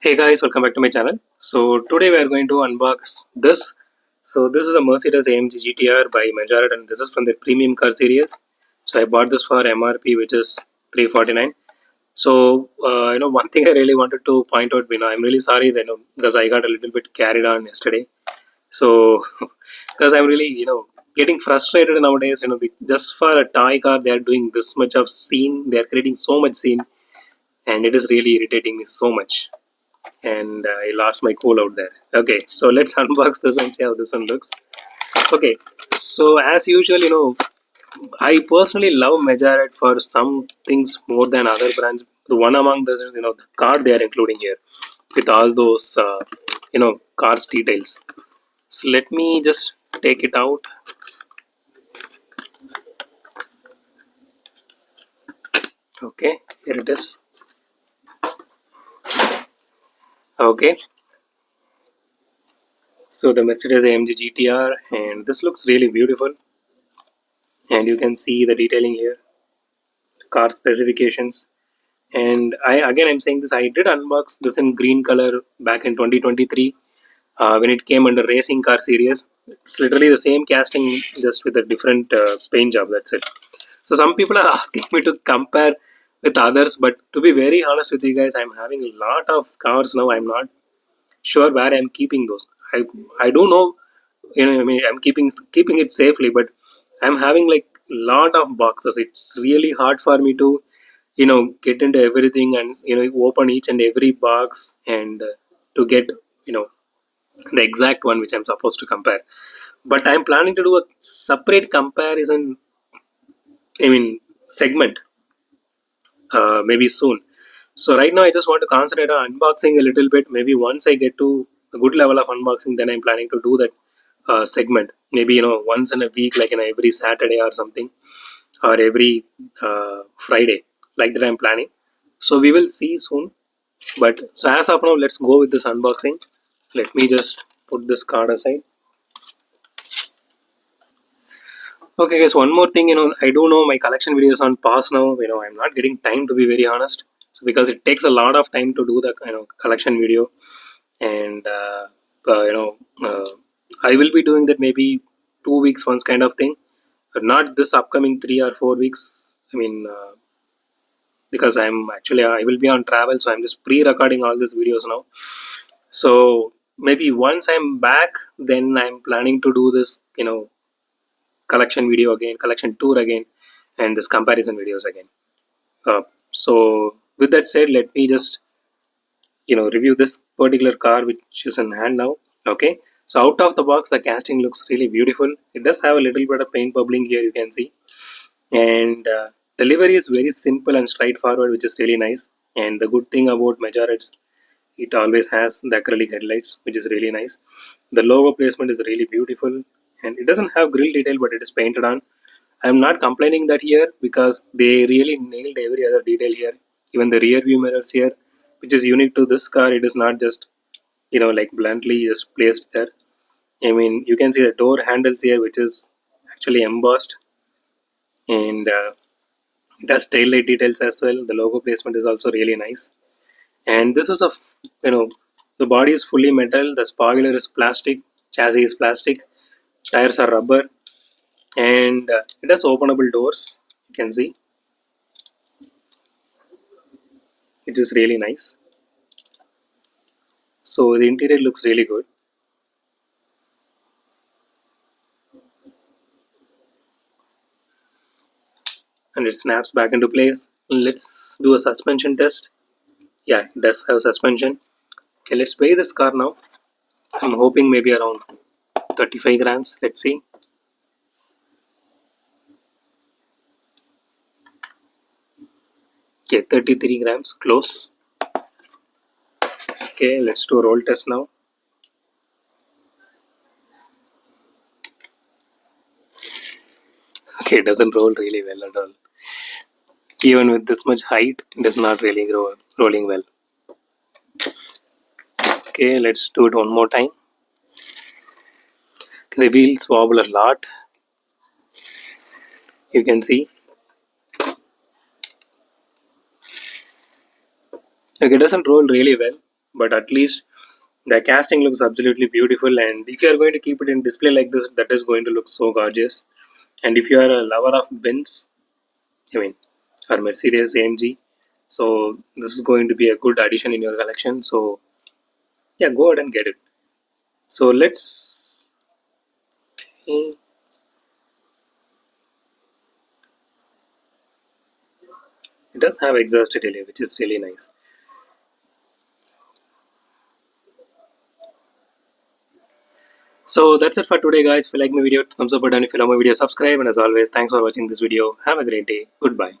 Hey guys, welcome back to my channel. So today we are going to unbox this. So this is a Mercedes-AMG GTR by Majorette, and this is from the premium car series. So I bought this for MRP, which is 349. So one thing I really wanted to point out, I'm really sorry that because I got a little bit carried on yesterday. So because I'm really getting frustrated nowadays. Just for a toy car, they are doing this much of scene. They are creating so much scene, and it is really irritating me so much, and I lost my cool out there. Okay, so let's unbox this and see how this one looks. Okay, so as usual, I personally love Majorette for some things more than other brands. The one among this is the card they are including here with all those cars details. So let me just take it out. Okay, here it is. Okay, so the Mercedes-AMG GTR, and this looks really beautiful, and you can see the detailing here, car specifications. And I'm saying this, I did unbox this in green color back in 2023 when it came under racing car series. It's literally the same casting, just with a different paint job, that's it. So some people are asking me to compare with others, but to be very honest with you guys, I'm having a lot of cars now. I'm not sure where I'm keeping those. I don't know, I'm keeping it safely, but I'm having like lot of boxes. It's really hard for me to get into everything and open each and every box, and to get you know the exact one which I'm supposed to compare. But I'm planning to do a separate comparison, segment, maybe soon. So right now I just want to concentrate on unboxing a little bit. Maybe once I get to a good level of unboxing, then I'm planning to do that segment, maybe once in a week, like every Saturday or something, or every Friday, like that I'm planning. So we will see soon. But so as of now, let's go with this unboxing. Let me just put this card aside. Okay, guys. One more thing. I do know my collection videos on pause now. I'm not getting time, to be very honest. So because it takes a lot of time to do the collection video, and I will be doing that maybe 2 weeks once kind of thing, but not this upcoming 3 or 4 weeks. Because I will be on travel, so I'm just pre-recording all these videos now. So maybe once I'm back, then I'm planning to do this, collection video again, collection tour again, and this comparison videos again. So with that said, let me just review this particular car which is in hand now. Okay. So out of the box, the casting looks really beautiful. It does have a little bit of paint bubbling here, you can see, and the livery is very simple and straightforward, which is really nice. And the good thing about Majorette, it always has the acrylic headlights, which is really nice. The logo placement is really beautiful, and it doesn't have grill detail, but it is painted on. I'm not complaining that here, because they really nailed every other detail here. Even the rear view mirrors here, which is unique to this car, it is not just like bluntly just placed there. You can see the door handles here, which is actually embossed, and it has tail light details as well. The logo placement is also really nice. And this is the body is fully metal, the spoiler is plastic, chassis is plastic, tires are rubber, and it has openable doors, you can see, which is really nice. So the interior looks really good. And it snaps back into place. Let's do a suspension test. Yeah, it does have suspension. Okay, let's weigh this car now. I'm hoping maybe around 35 grams. Let's see. Okay, 33 grams, close. Okay, let's do a roll test now. Okay, it doesn't roll really well at all. Even with this much height, it does not really rolling well. Okay, let's do it one more time. The wheels wobble a lot, you can see. Okay, it doesn't roll really well. but at least the casting looks absolutely beautiful. And if you are going to keep it in display like this, that is going to look so gorgeous. And if you are a lover of Benz, I mean, or Mercedes AMG, so this is going to be a good addition in your collection. So yeah, go ahead and get it. So let's. It does have exhaust delay, which is really nice. So that's it for today, guys. If you like my video, thumbs up button. If you love my video, subscribe. And as always, thanks for watching this video. Have a great day. Goodbye.